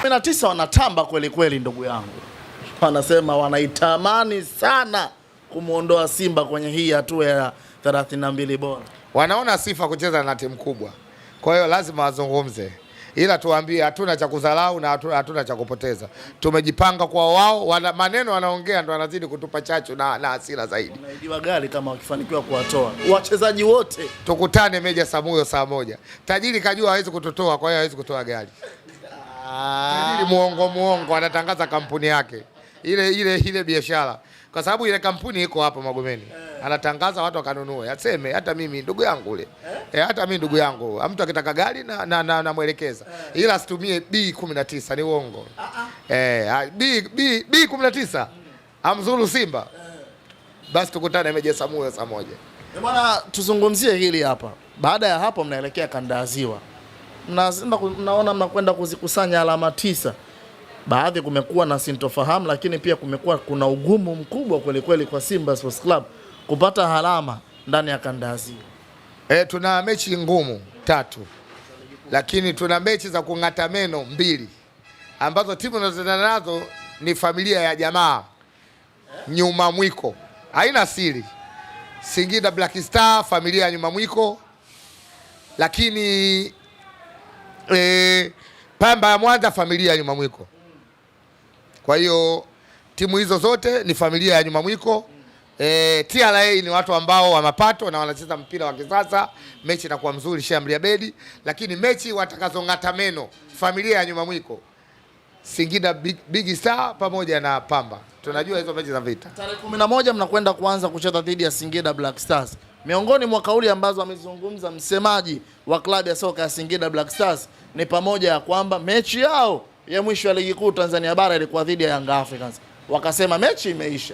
19 wanatamba kweli kweli ndugu yangu. Wanasema wanaitamani sana kumuondoa Simba kwenye hii hatua ya 32 bora. Wanaona sifa kucheza na timu kubwa. Kwa hiyo lazima wazungumze. Ila tuambie hatuna cha kudharau na hatuna cha kupoteza. Tumejipanga kwa wao, maneno wanaongea ndo wanazidi kutupa chachu na hasira zaidi. Unaidiwa gari kama wakifanikiwa kuwatoa wachezaji wote. Tukutane Meja Samuyo saa 1. Tajiri kajua hawezi kututoa, kwa hiyo hawezi kutoa gari. Tajiri muongo anatangaza kampuni yake. Ile biashara. Kwa sababu ile kampuni iko hapa Magomeni. Anatangaza watu wakanunue. Aseme hata mimi ndugu yangu ule. Hata mimi ndugu yangu. Mtu akitaka gari na muelekeza. Ila asitumie B19 ni uongo. B19 amzuru Simba. Basi tukutane Meja Samuyo saa 1. Bwana, tuzungumzie hili hapa. Baada ya hapo mnaelekea kanda ya Ziwa. Mnaona mnakwenda kuzikusanya alama 9. Baadhi kumekuwa na sintofahamu, lakini pia kuna ugumu mkubwa kweli kweli kwa Simba Sports Club kupata alama ndani ya kanda ya Ziwa. Tuna mechi ngumu 3. Lakini tuna mechi za kung'ata meno 2 ambazo timu zinazotana nazo ni familia ya jamaa. Nyuma Mwiko. Haina siri. Singida Black Star familia ya Nyuma Mwiko. Lakini Pamba ya Mwanza familia ya Nyuma Mwiko. Kwa hiyo timu hizo zote ni familia ya Nyuma Mwiko. TRA ni watu ambao wa mapato na wanacheza mpira wa kisasa. Mechi inakuwa mzuri Shamri Abedi, lakini mechi watakazong'ata meno familia ya Nyuma Mwiko, Singida Big Star pamoja na Pamba. Tunajua hizo mechi za vita. Tarehe 11 mnakwenda kuanza kucheza dhidi ya Singida Black Stars. Miongoni mwa kauli ambazo amezungumza msemaji wa klabu ya soka ya Singida Black Stars ni pamoja ya kwamba mechi yao ya mwisho ya ligi kuu Tanzania bara ilikuwa dhidi ya Young Africans. Wakasema mechi imeisha.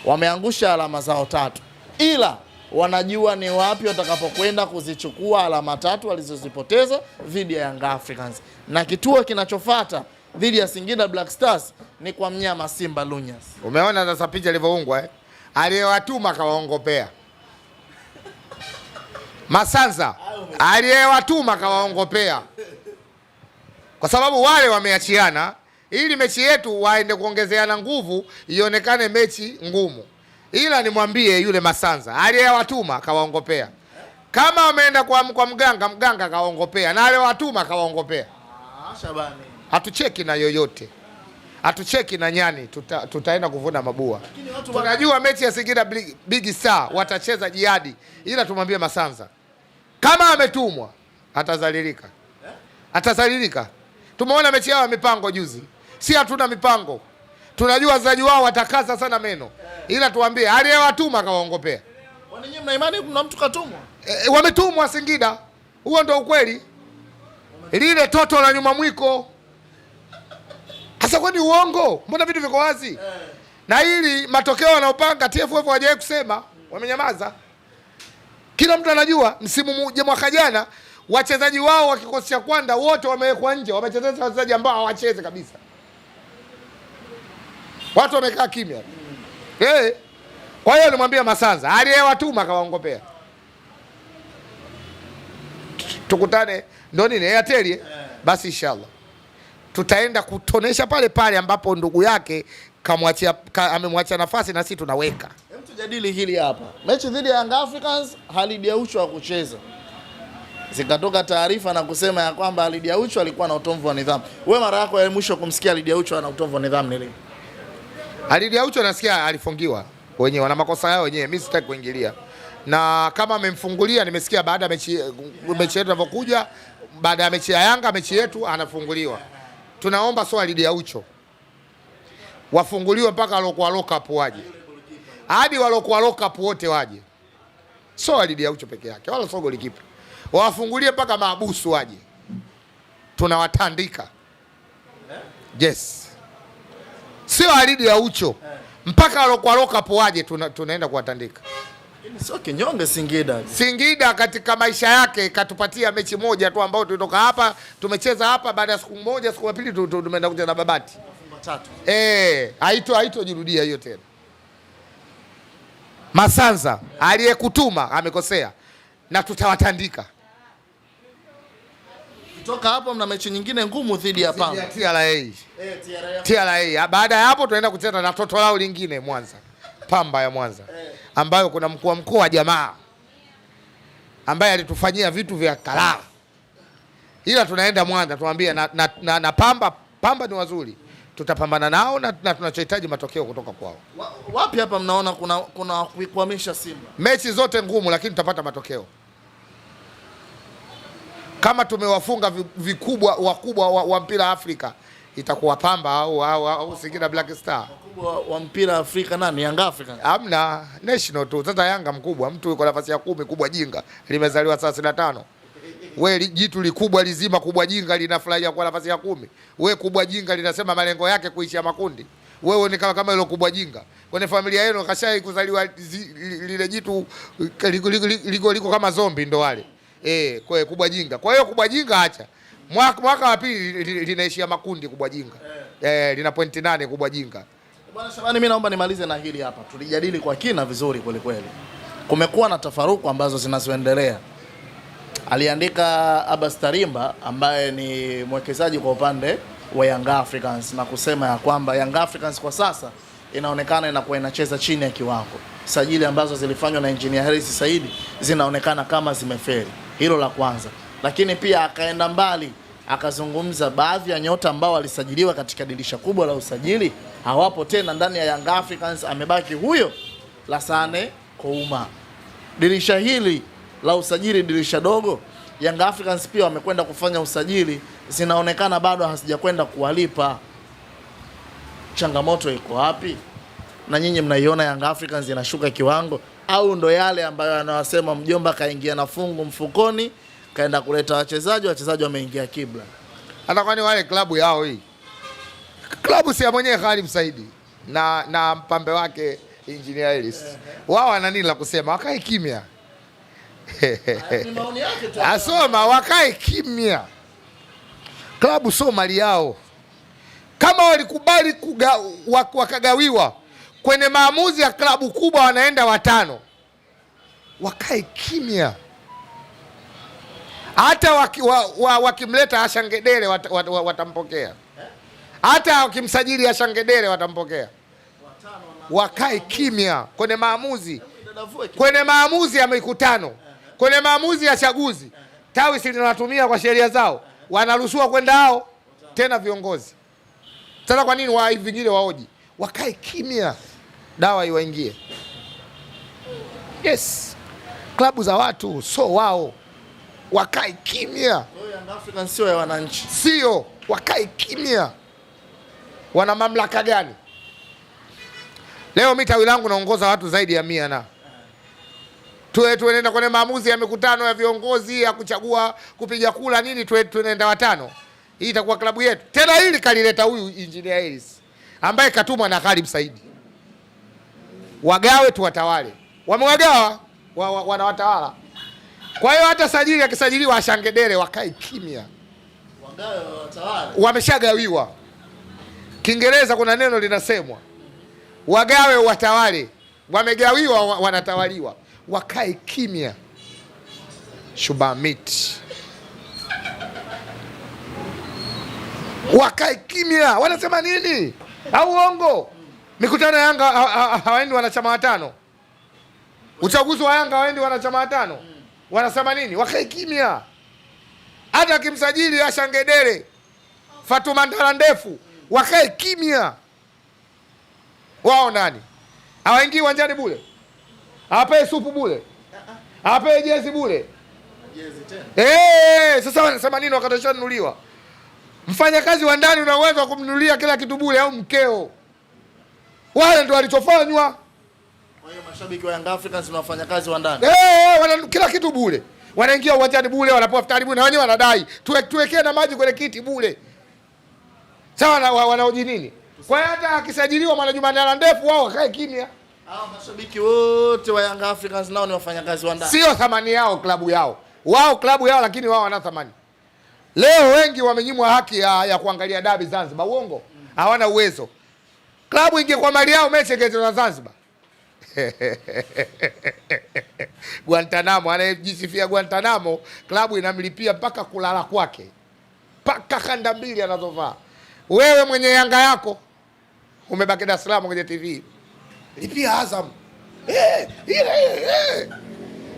Wameangusha alama zao 3. Ila wanajua ni wapi watakapokwenda kuzichukua alama 3 walizozipoteza dhidi ya Young Africans. Na kituo kinachofuata dhidi ya Singida Black Stars ni kwa mnyama Simba Lunyas. Umeona sasa picha ilivyoungwa Aliyewatuma kawaongopea. Masanza aliyewatuma kawaongopea. Kwa sababu wale wameachiana ili mechi yetu waende kuongezeana nguvu ionekane mechi ngumu. Ila nimwambie yule Masanza aliyewatuma kawaongopea. Kama wameenda kwa mganga kawaongopea na aliyewatuma kawaongopea. Shabani. Hatucheki na yoyote. Hatucheki na nyani, tutaenda kuvuna mabua. Tunajua mechi ya Singida Big Star watacheza jihadi. Ila tumwambie Masanza kama ametumwa atazalilika. Atazalilika. Tumeona mechi yao ya mipango juzi. Si hatuna mipango. Tunajua wachezaji wao watakaza sana meno. Ila tuambie aliyewatuma kawaongopea. Kwani nyinyi mna imani kuna mtu katumwa? Wametumwa Singida. Huo ndio ukweli. Lile toto la Nyuma Mwiko. Hasa kwani uongo? Mbona vitu viko wazi? Na hili matokeo wanaopanga TFF hawajawahi kusema, wamenyamaza. Kila mtu anajua msimu mwaka jana wachezaji wao wa kikosi cha kwanza wote wamewekwa nje, wamechezesha wachezaji ambao hawacheze kabisa. Watu wamekaa kimya. Kwa hiyo nimwambia Masanza, aliyewatuma kawaongopea. Tukutane ndo nini Airtel basi inshallah. Tutaenda kutonesha pale pale ambapo ndugu yake amemwachia nafasi na sisi tunaweka. Hem, tujadili hili hapa. Mechi dhidi ya Young Africans Halid Aucho wa kucheza. Zikatoka taarifa na kusema ya kwamba Halid Aucho alikuwa na utomvu wa nidhamu. Wewe mara yako ya mwisho kumsikia Halid Aucho ana utomvu wa nidhamu ni lini? Halid Aucho nasikia alifungiwa. Wenyewe wana makosa yao wenyewe, mimi sitaki kuingilia. Na kama amemfungulia nimesikia baada ya mechi yetu inapokuja, baada ya mechi ya Yanga mechi yetu anafunguliwa. Tunaomba sio Halid Aucho wafunguliwe mpaka walokuwa lock up waje. Hadi walokuwa lock up wote waje. Sio Halid Aucho peke yake wala sio golikipa. Wafungulie mpaka maabusu waje. Tunawatandika. Yes. Sio Halid Aucho mpaka walokuwa lock up waje tunaenda kuwatandika. Sio kinyonge Singida. Singida katika maisha yake katupatia mechi moja tu ambayo tulitoka hapa, tumecheza hapa, baada ya siku moja, siku ya pili tumeenda kucheza na Babati. Haitojirudia hiyo tena. Masanza aliyekutuma amekosea na tutawatandika. Ukitoka hapo mna mechi nyingine ngumu dhidi ya Pamba. TRA. Baada ya hapo tunaenda kucheza na toto lao lingine Mwanza. Pamba ya Mwanza. Ambayo kuna mkuu wa mkoa jamaa ambaye alitufanyia vitu vya kalala. Ila tunaenda Mwanza tuambie na Pamba ni wazuri. Tutapambana nao na tunachohitaji matokeo kutoka kwao. Wapi hapa mnaona kuna kuikwamisha Simba? Mechi zote ngumu lakini tutapata matokeo. Kama tumewafunga wakubwa wa mpira Afrika itakuwa Pamba au Singida Black Star. Wakubwa wa mpira Afrika nani? Young Africans. Hamna, national tu. Sasa Yanga mkubwa, mtu yuko nafasi ya 10 kubwa jinga, limezaliwa 35. Wewe jitu likubwa lizima kubwa jinga linafurahia kwa nafasi ya 10. Wewe kubwa jinga linasema malengo yake kuishia makundi. Wewe ni kama hilo kubwa jinga. Kwenye familia yenu kashai kuzaliwa lile jitu liko kama zombi ndo wale. Kwa kubwa jinga. Kwa hiyo kubwa jinga acha. Mwaka wa pili linaishia makundi kubwa jinga. Lina pointi 8 kubwa jinga. Bwana Shabani, mimi naomba nimalize na hili hapa. Tulijadili kwa kina vizuri kweli kweli. Kumekuwa na tafaruku ambazo zinazoendelea. Aliandika Abbas Tarimba ambaye ni mwekezaji kwa upande wa Young Africans na kusema ya kwamba Young Africans kwa sasa inaonekana inakuwa inacheza chini ya kiwango. Sajili ambazo zilifanywa na Engineer Harris Said zinaonekana kama zimefeli. Hilo la kwanza. Lakini pia akaenda mbali akazungumza baadhi ya nyota ambao walisajiliwa katika dirisha kubwa la usajili hawapo tena ndani ya Young Africans, amebaki huyo Lassane Kouma. Dirisha hili la usajili, dirisha dogo, Young Africans pia wamekwenda kufanya usajili, zinaonekana bado hazijakwenda kuwalipa. Changamoto iko wapi? Na nyinyi mnaiona Young Africans inashuka kiwango au ndo yale ambayo anawasema mjomba kaingia na fungu mfukoni kaenda kuleta wachezaji wameingia kibla? Hata kwani wale klabu yao hii. Klabu si ya mwenyewe Khalid Saidi na mpambe wake Engineer Harris. Wao wana nini la kusema? Wakae kimya. Asoma wakae kimya. Klabu sio mali yao. Kama walikubali wakagawiwa kwenye maamuzi ya klabu kubwa wanaenda 5. Wakae kimya. Hata wakimleta Ashangedere watampokea. Hata wakimsajili Ashangedere watampokea. Wakae kimya kwenye maamuzi. Kwenye maamuzi ya mikutano. Kwenye maamuzi ya chaguzi. Tawi si linatumia kwa sheria zao. Wanaruhusiwa kwenda hao tena viongozi. Sasa kwa nini vingine waoji? Wakae kimya. Dawa iwaingie. Yes. Klabu za watu so wao. Wakae kimya. Young Africans sio ya wananchi. Sio, wakae kimya. Wana mamlaka gani? Leo mimi tawi langu naongoza watu zaidi ya 100 na. Tunaenda kwenye maamuzi ya mikutano ya viongozi ya kuchagua kupiga kula nini, tunaenda 5. Hii itakuwa klabu yetu. Tena hili kalileta huyu Engineer Harris ambaye katumwa na Khalid Said. Wagawe tuwatawale. Wamewagawa wanawatawala. Kwa hiyo hata sajili akisajiliwa Ashangedere wakae kimya. Wagawe watawale. Wameshagawiwa. Kiingereza kuna neno linasemwa. Wagawe watawale. Wamegawiwa wanatawaliwa. Wakae kimya. Shubamit. Wakae kimya. Wanasema nini? Au uongo? Mikutano ya Yanga hawaendi wanachama 5. Uchaguzi wa Yanga hawaendi wanachama 5. Wanasema nini? Wakae kimya. Hata kimsajili Ashangedere, Fatuma Ndala ndefu, wakae kimya. Wao nani? Hawaingii uwanjani bure. Hawape supu bure. Hawape jezi bure. Jezi tena. Sasa wanasema nini wakati shanunuliwa? Mfanyakazi wa ndani una uwezo wa kumnunulia kila kitu bure au mkeo. Wale ndio walichofanywa. Kwa hiyo mashabiki wa Young Africans na wafanyakazi wa ndani. Wana kila kitu bure. Wanaingia uwanjani bure, wanapewa futari bure na wenyewe wanadai. Tuwekee na maji kwenye kiti bure. Sawa wanaoji nini? Kwa hiyo hata akisajiliwa mwana Juma Ndala ndefu wao wakae kimya. Hao mashabiki wote wa Young Africans nao ni wafanyakazi wa ndani. Sio thamani yao klabu yao. Wao klabu yao lakini wao wana thamani. Leo wengi wamenyimwa haki ya kuangalia dabi Zanzibar. Uongo. Hawana uwezo. Klabu ingekuwa mali yao mechi ingechezwa Zanzibar. Guantanamo, anayejisifia Guantanamo, klabu inamlipia mpaka kulala kwake. mpaka kanda mbili anazovaa. Wewe mwenye Yanga yako umebaki Dar es Salaam kwenye TV, lipia Azam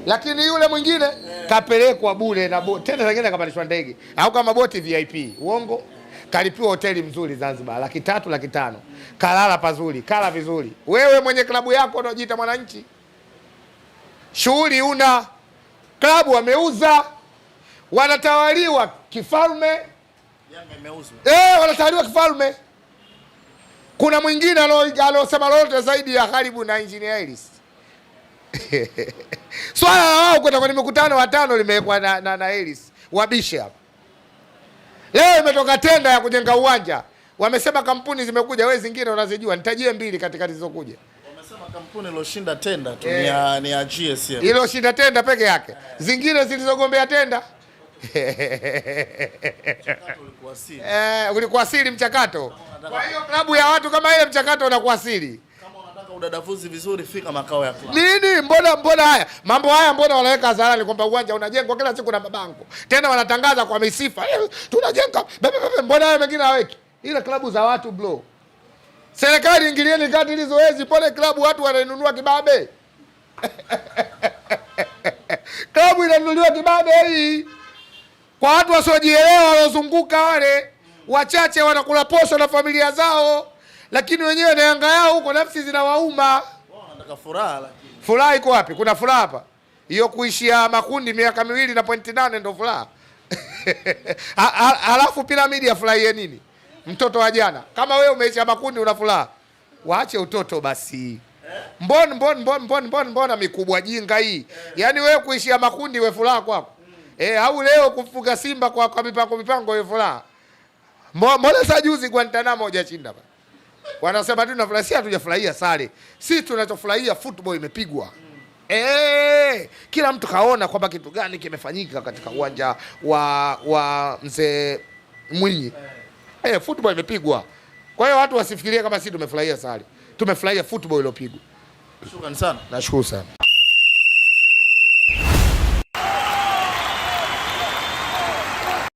lakini yule mwingine kapelekwa bure na tena zingine kapandishwa ndege au kama boti VIP. Uongo. Kalipiwa hoteli mzuri Zanzibar 300,000 500,000, kalala pazuri, kala vizuri. Wewe mwenye klabu yako unajiita Mwananchi, shughuli una klabu wameuza, wanatawaliwa kifalme. Yanga imeuzwa. Wanatawaliwa kifalme. Kuna mwingine alosema lolote zaidi ya Haribu na Engineer Ellis. Swala la wao kwenda kwenye mikutano watano limewekwa na Ellis wabishe hapa. Leo imetoka tenda ya kujenga uwanja. Wamesema kampuni zimekuja, wewe zingine unazijua. Nitajie mbili katikati zilizokuja. Wamesema kampuni iliyoshinda tenda tu ni ya GSM. Iliyoshinda tenda peke yake. Zingine zilizogombea tenda. Mchakato ulikuwa siri. Ulikuwa siri mchakato. Kwa hiyo klabu ya watu kama ile mchakato unakuwa siri. Kama unataka udadavuzi vizuri, fika makao ya klabu. Nini? Mbona haya? Mambo haya mbona wanaweka hadharani kwamba uwanja unajengwa kila siku na mabango. Tena wanatangaza kwa misifa. Tunajenga. Mbona haya mengine haweki? Ile klabu za watu bro. Serikali ingilieni kati ili zoezi, pole klabu watu wanainunua kibabe. Klabu inanunuliwa kibabe hii. Kwa watu wasiojielewa wanaozunguka wale, wachache wanakula posho na familia zao, lakini wenyewe na Yanga yao huko nafsi zinawauma. Wao wanataka furaha lakini. Furaha iko wapi? Kuna furaha hapa? Hiyo kuishia makundi miaka 2 na pointi 8 ndio furaha. Alafu piramidi afurahie nini? Mtoto wa jana. Kama wewe umeisha makundi una furaha, waache utoto basi. Mbona mikubwa jinga hii. Yaani wewe kuishia makundi we furaha kwako. Au leo kufunga Simba kwa mipango we furaha. Mbona saa juzi Guantanamo hujashinda bana. Wanasema tu tunafurahia, si hatujafurahia sare. Sisi tunachofurahia football imepigwa. Kila mtu kaona kwamba kitu gani kimefanyika katika uwanja wa Mzee Mwinyi. Football imepigwa. Kwa hiyo watu wasifikirie kama sisi tumefurahia sare. Tumefurahia football iliyopigwa. Shukrani sana. Nashukuru sana.